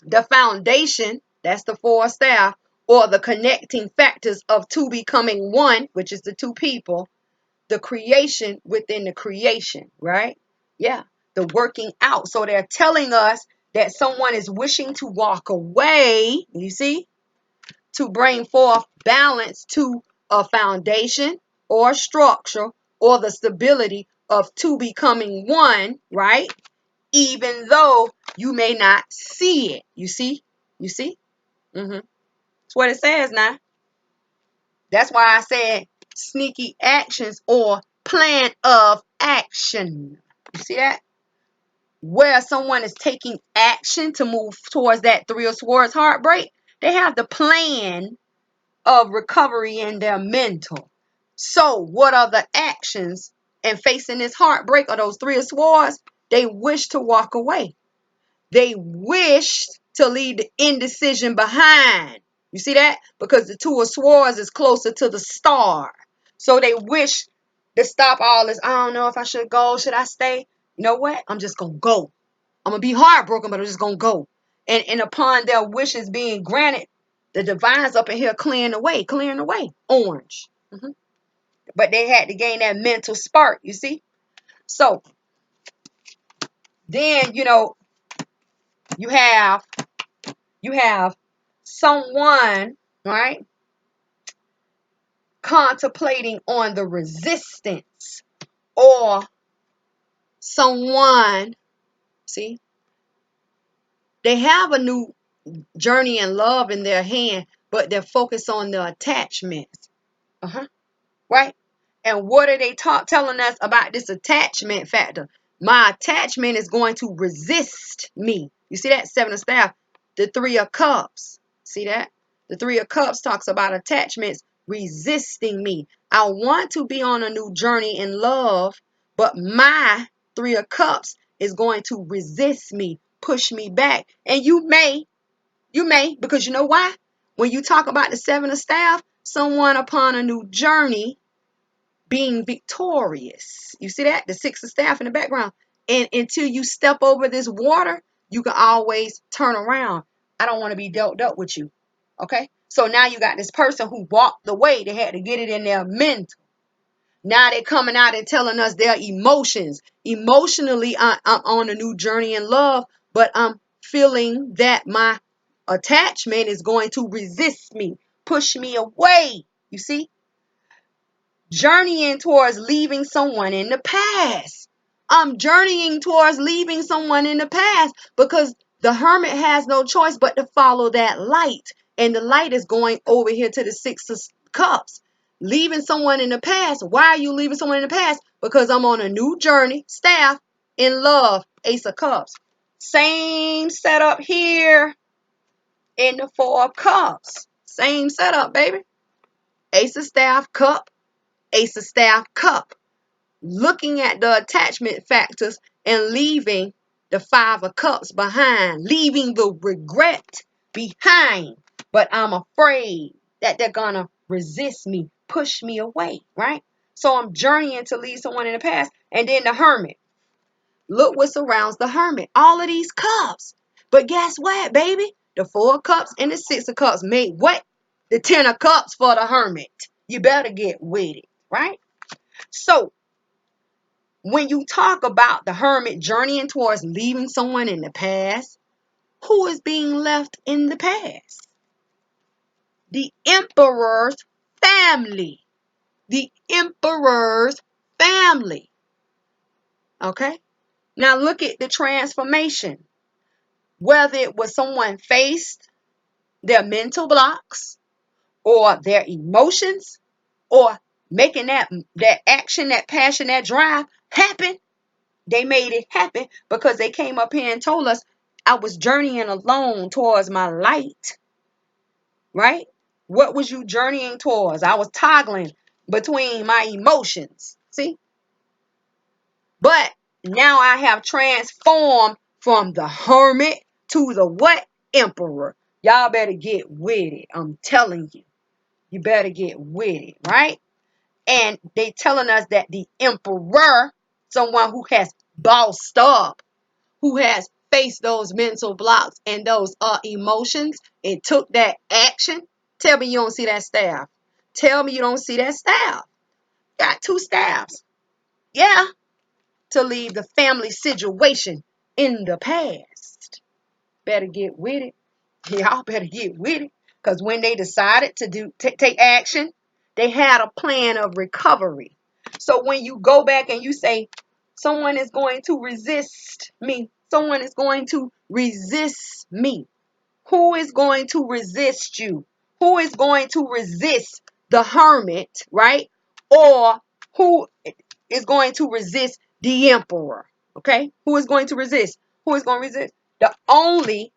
A: The foundation, that's the four staff, or the connecting factors of two becoming one, which is the two people, the creation within the creation, right? Yeah, the working out. So they're telling us that someone is wishing to walk away, you see, to bring forth balance to a foundation or structure or the stability of two becoming one, right? Even though you may not see it. You see? You see? That's what it says now. That's why I said sneaky actions or plan of action. You see that? where someone is taking action to move towards that Three of Swords heartbreak, they have the plan of recovery in their mental. So what are the actions in facing this heartbreak of those Three of Swords? They wish to walk away. They wished to leave the indecision behind. You see that? Because the Two of Swords is closer to the star. So they wish to stop all this. I don't know if I should go. Should I stay? You know what? I'm just going to go. I'm going to be heartbroken, but I'm just going to go. And upon their wishes being granted, the divine's up in here clearing the way. Orange. But they had to gain that mental spark, you see? So then, you have someone, right, contemplating on the resistance, or someone, see, they have a new journey in love in their hand, but they're focused on the attachments. Right? And what are they telling us about this attachment factor? My attachment is going to resist me. You see that? Seven of Staff. The Three of Cups. See that? The Three of Cups talks about attachments resisting me. I want to be on a new journey in love, but my Three of Cups is going to resist me, push me back. And you may, because you know why? When you talk about the Seven of Staff, someone upon a new journey being victorious. You see that? The Six of Staff in the background. And until you step over this water, you can always turn around. I don't want to be dealt up with you. Okay? So now you got this person who walked the way. They had to get it in their mental. Now they're coming out and telling us their emotions. Emotionally, I'm on a new journey in love, but I'm feeling that my attachment is going to resist me, push me away. You see? Journeying towards leaving someone in the past. I'm journeying towards leaving someone in the past because the hermit has no choice but to follow that light. And the light is going over here to the Six of Cups. Leaving someone in the past. Why are you leaving someone in the past? Because I'm on a new journey. Staff in love. Ace of Cups. Same setup here in the Four of Cups. Same setup, baby. Ace of Staff, Cup. Ace of Staff, Cup. Looking at the attachment factors and leaving the Five of Cups behind. Leaving the regret behind. But I'm afraid that they're going to resist me, push me away, right? So I'm journeying to leave someone in the past. And then the hermit. Look what surrounds the hermit. All of these cups. But guess what, baby? The Four of Cups and the Six of Cups made what? The Ten of Cups for the hermit. You better get with it, right? So, when you talk about the hermit journeying towards leaving someone in the past, who is being left in the past? The emperor's family. The emperor's family. Okay? Now look at the transformation. Whether it was someone faced their mental blocks or their emotions or making that action, that passion, that drive happen, they made it happen because they came up here and told us I was journeying alone towards my light, right? What was you journeying towards? I was toggling between my emotions, see? But now I have transformed from the hermit to the what? Emperor. Y'all better get with it. I'm telling you. You better get with it, right? And they telling us that the emperor, someone who has bossed up, who has faced those mental blocks and those emotions and took that action. Tell me you don't see that staff. Tell me you don't see that staff. Got two staffs. Yeah. To leave the family situation in the past. Better get with it. Y'all better get with it. Because when they decided to take action, they had a plan of recovery. So when you go back and you say, someone is going to resist me. Someone is going to resist me. Who is going to resist you? Who is going to resist the hermit, right? Or who is going to resist the emperor? Okay? Who is going to resist? Who is going to resist? The only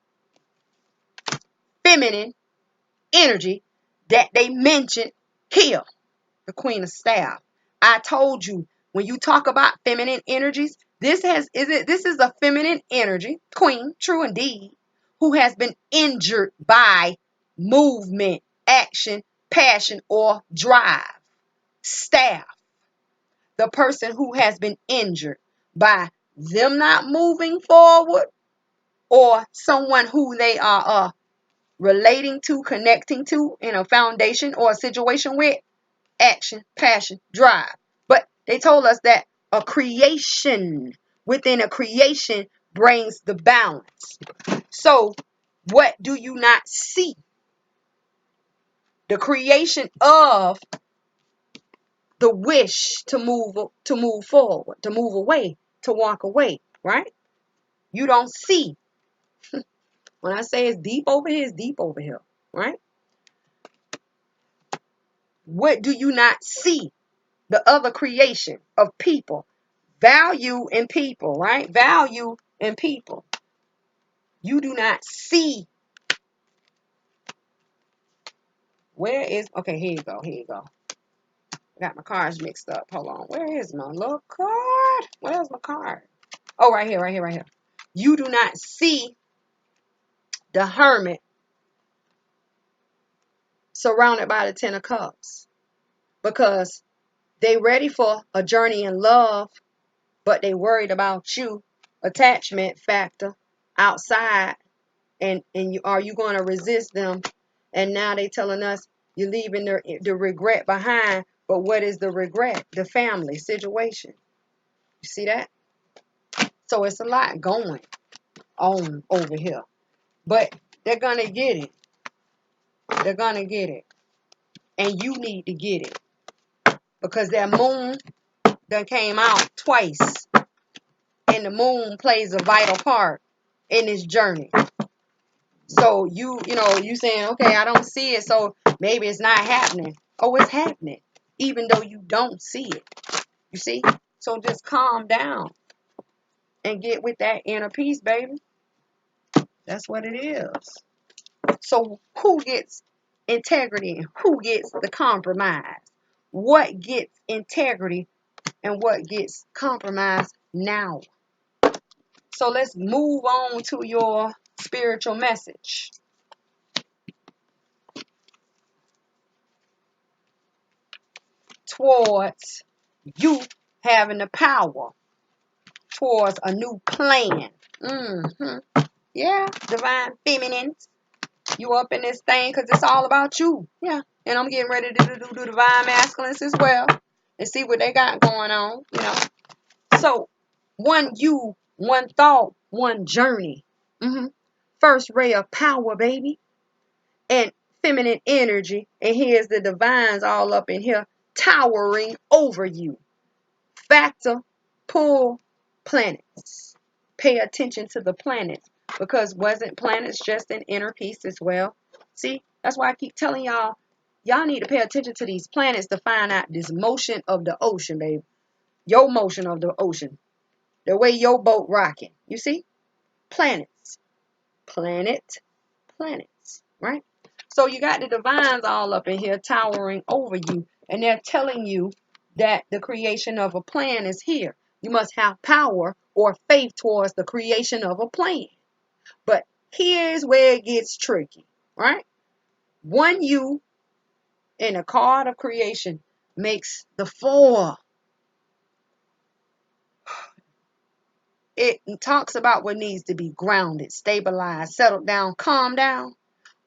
A: feminine energy that they mentioned here, the Queen of Staff. I told you, when you talk about feminine energies, this is a feminine energy, queen, true indeed, who has been injured by movement, action, passion, or drive. Staff, the person who has been injured by them not moving forward, or someone who they are relating to, connecting to in a foundation or a situation with, action, passion, drive. But they told us that a creation within a creation brings the balance. So what do you not see? The creation of the wish to move forward, to move away, to walk away, right? You don't see. When I say it's deep over here, it's deep over here, right? What do you not see? The other creation of people. Value in people, right? Value in people. You do not see. Where is, okay, here you go, here you go. I got my cards mixed up. Hold on. Where is my little card? Where's my card? Oh, right here, right here, right here. You do not see the hermit surrounded by the Ten of Cups, because they ready for a journey in love, but they worried about you, attachment factor outside, and are you going to resist them? And now they telling us you're leaving the regret behind. But what is the regret? The family situation. You see that? So it's a lot going on over here, but they're gonna get it. They're gonna get it, and you need to get it, because that moon that came out twice, and the moon plays a vital part in this journey. So you saying, okay, I don't see it, so maybe it's not happening. Oh, it's happening, even though you don't see it. You see? So just calm down and get with that inner peace, baby. That's what it is. So who gets integrity and who gets the compromise? What gets integrity and what gets compromised now? So let's move on to your spiritual message. Towards you having the power, towards a new plan. Yeah, divine feminine. You up in this thing because it's all about you. Yeah. And I'm getting ready to do divine masculines as well and see what they got going on, So, one you, one thought, one journey. First ray of power, baby. And feminine energy. And here's the divines all up in here towering over you. Factor, pull, planets. Pay attention to the planets, because wasn't planets just an inner peace as well? See, that's why I keep telling y'all need to pay attention to these planets to find out this motion of the ocean, babe. Your motion of the ocean. The way your boat rocking. You see? Planets. Planets. Right? So you got the divines all up in here towering over you. And they're telling you that the creation of a plan is here. You must have power or faith towards the creation of a plan. But here's where it gets tricky, right? One you in a card of creation makes the four. It talks about what needs to be grounded, stabilized, settled down, calm down.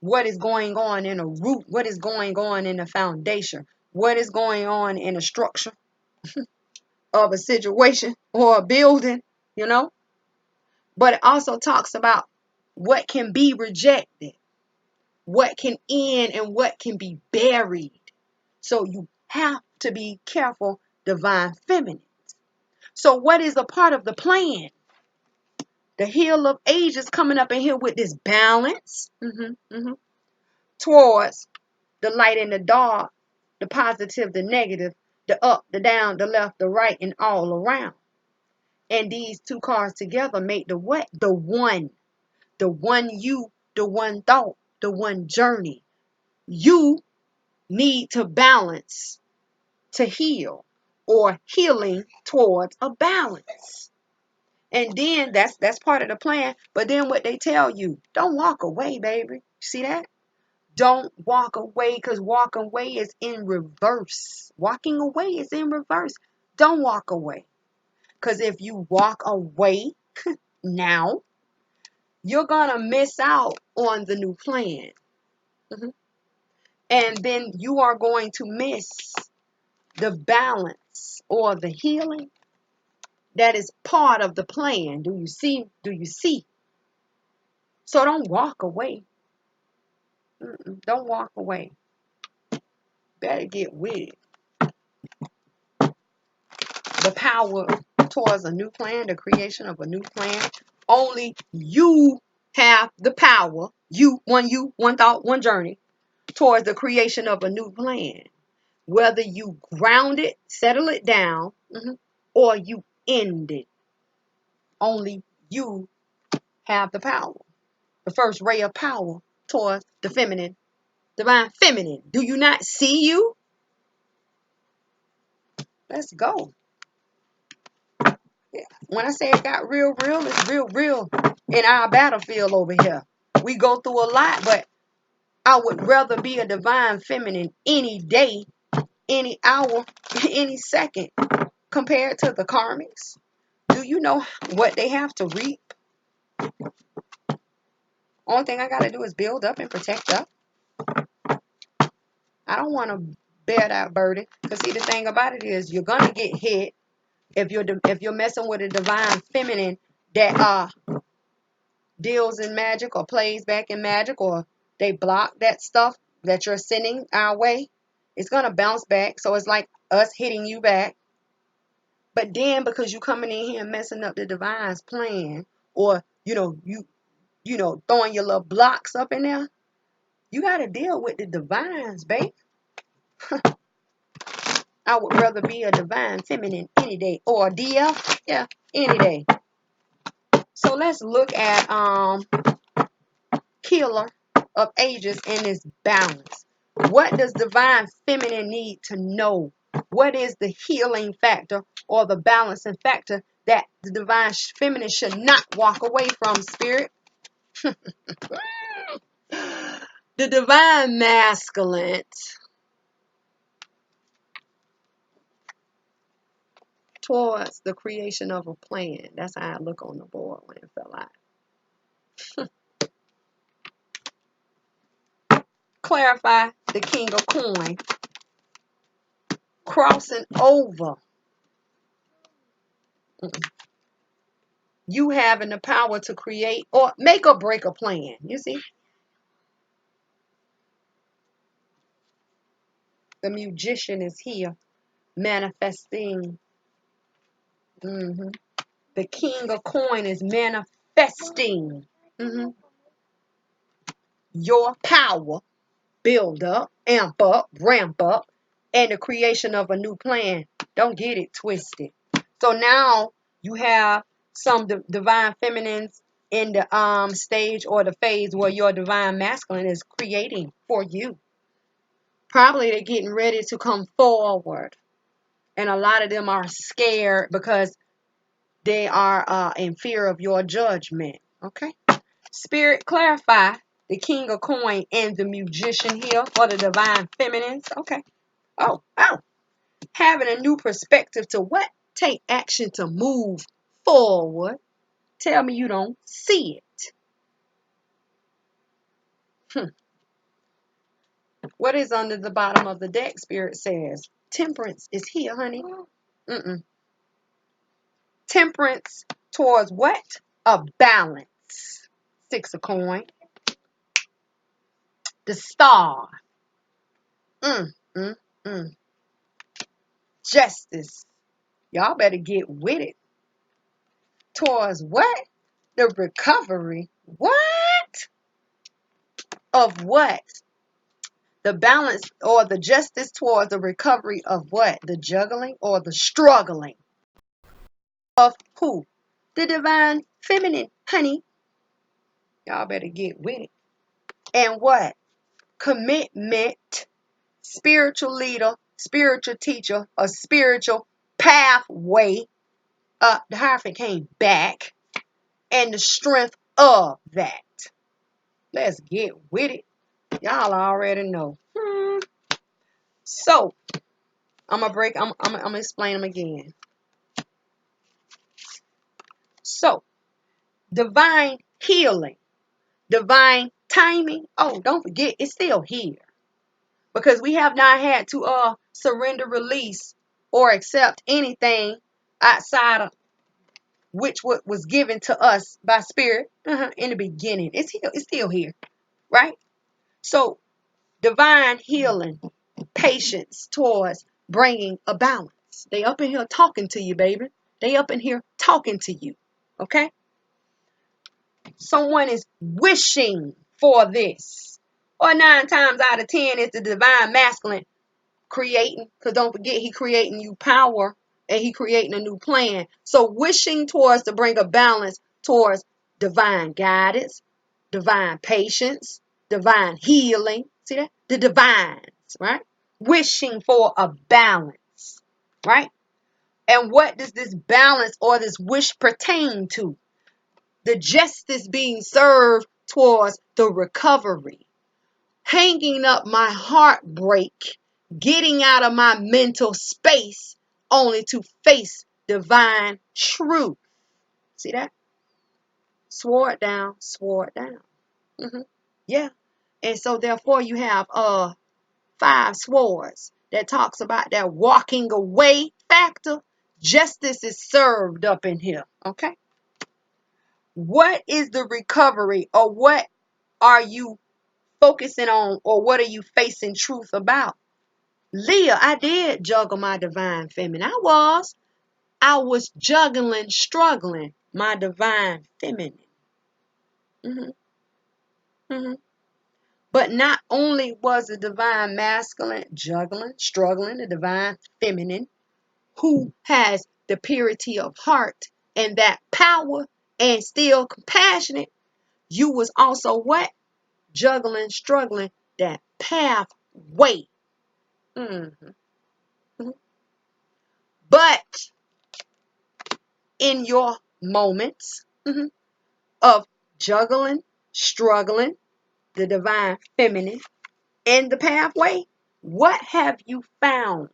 A: What is going on in a root? What is going on in a foundation? What is going on in a structure of a situation or a building, you know? But it also talks about what can be rejected, what can end, and what can be buried. So you have to be careful, divine feminine. So what is a part of the plan? The heel of age is coming up in here with this balance towards the light and the dark, the positive, the negative, the up, the down, the left, the right, and all around. And these two cards together make the what? The one. The one you, the one thought, the one journey. You need to balance to heal, or healing towards a balance. And then that's part of the plan. But then what they tell you, don't walk away, baby. See that? Don't walk away, because walking away is in reverse. Walking away is in reverse. Don't walk away. Because if you walk away now, you're going to miss out on the new plan. Mhm. And then you are going to miss the balance or the healing that is part of the plan. Do you see? Do you see? So don't walk away. Don't walk away. Better get with it. The power towards a new plan, the creation of a new plan. Only you have the power. You, one thought, one journey towards the creation of a new plan. Whether you ground it, settle it down, or you end it. Only you have the power. The first ray of power towards the feminine, divine feminine. Do you not see you? Let's go. Yeah. When I say it got real, it's real in our battlefield over here. We go through a lot, but I would rather be a divine feminine any day, any hour, any second compared to the karmics. Do you know what they have to reap? Only thing I got to do is build up and protect up. I don't want to bear that burden, because see, the thing about it is you're going to get hit if you're messing with a divine feminine that deals in magic or plays back in magic, or they block that stuff that you're sending our way. It's going to bounce back. So it's like us hitting you back. But then because you coming in here and messing up the divine's plan, or you throwing your little blocks up in there, you got to deal with the divines, babe. I would rather be a divine feminine any day, or a DF, yeah, any day. So let's look at Killer of Ages in this balance. What does divine feminine need to know? What is the healing factor or the balancing factor that the divine feminine should not walk away from, spirit? The divine masculine towards the creation of a plan. That's how I look on the board when it fell out. Clarify the King of Coin crossing over. You having the power to create or make or break a plan. You see? The Magician is here manifesting. The King of Coin is manifesting your power. Build up, amp up, ramp up, and the creation of a new plan. Don't get it twisted. So now you have some divine feminines in the stage or the phase where your divine masculine is creating for you. Probably they're getting ready to come forward, and a lot of them are scared because they are in fear of your judgment. Okay, Spirit, clarify the King of Coin and the Magician here for the divine feminines. Okay. Oh, having a new perspective to what? Take action to move forward. Tell me you don't see it. What is under the bottom of the deck? Spirit says temperance is here, honey. Temperance towards what? A balance. Six of coin. The star. Mm, mm, mm. Justice. Y'all better get with it. Towards what? The recovery. What? Of what? The balance or the justice towards the recovery of what? The juggling or the struggling? of who? The divine feminine, honey. Y'all better get with it. And what? Commitment, spiritual leader, spiritual teacher, a spiritual pathway. The Hierophant came back. And the strength of that. Let's get with it. Y'all already know. So, I'm gonna explain them again. So, divine healing, divine timing. Oh, don't forget, it's still here. Because we have not had to surrender, release, or accept anything outside of which what was given to us by spirit in the beginning. It's here, it's still here, right? So, divine healing, patience towards bringing a balance. They up in here talking to you, baby. They up in here talking to you, okay? Someone is wishing for this. Or 9 times out of 10, it's the divine masculine creating. Because don't forget, he creating you power and he creating a new plan. So wishing towards to bring a balance towards divine guidance, divine patience, divine healing. See that? The divines, right? Wishing for a balance, right? And what does this balance or this wish pertain to? The justice being served towards the recovery, hanging up my heartbreak, getting out of my mental space only to face divine truth. See that? Swore it down, swore it down. Yeah. And so therefore you have 5 swords that talks about that walking away factor. Justice is served up in here. Okay. What is the recovery, or what are you focusing on, or what are you facing truth about? Leah, I did juggle my divine feminine. I was juggling, struggling my divine feminine. hmm hmm But not only was the divine masculine juggling, struggling, the divine feminine, who has the purity of heart and that power and still compassionate, you was also what? Juggling, struggling that pathway. Mm-hmm. But in your moments of juggling, struggling, the divine feminine, in the pathway, what have you found?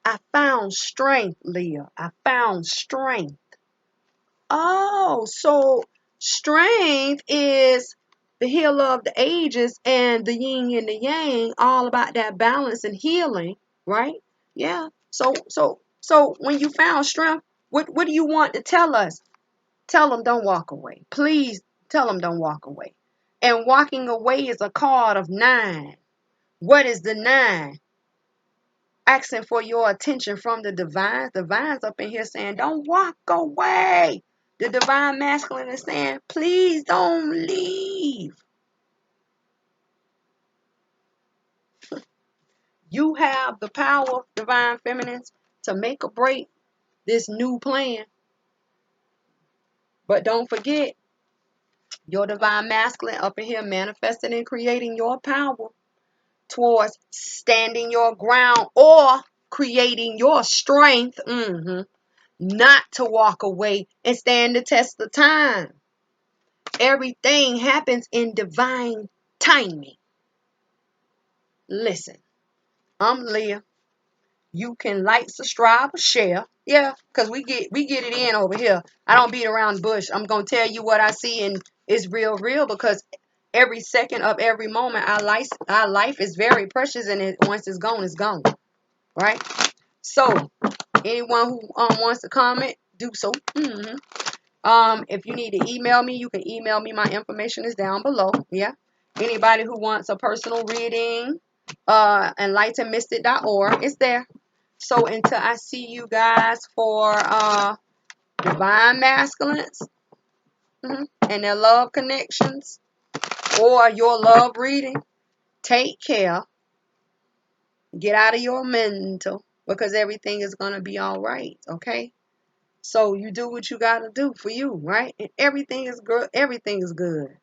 A: I found strength, Leah. I found strength. Oh, so strength is the healer of the ages and the yin and the yang, all about that balance and healing, right? Yeah. So when you found strength, what do you want to tell us? Tell them don't walk away. Please tell them don't walk away. And walking away is a card of 9. What is the 9? Asking for your attention from the divines. The divines up in here saying, don't walk away. The divine masculine is saying, please don't leave. You have the power, divine feminines, to make or break this new plan. But don't forget, your divine masculine up in here manifesting and creating your power towards standing your ground or creating your strength. Not to walk away and stand the test of time. Everything happens in divine timing. Listen, I'm Leah. You can like, subscribe, or share. Yeah, because we get it in over here. I don't beat around the bush. I'm gonna tell you what I see, and it's real because every second of every moment our life is very precious, and once it's gone, it's gone. Right? So anyone who wants to comment, do so. If you need to email me, you can email me. My information is down below. Yeah. Anybody who wants a personal reading, enlightenedmystic.org is there. So until I see you guys for divine masculines and their love connections or your love reading, take care. Get out of your mental because everything is going to be all right. Okay. So you do what you gotta do for you, right? And everything is good. Everything is good.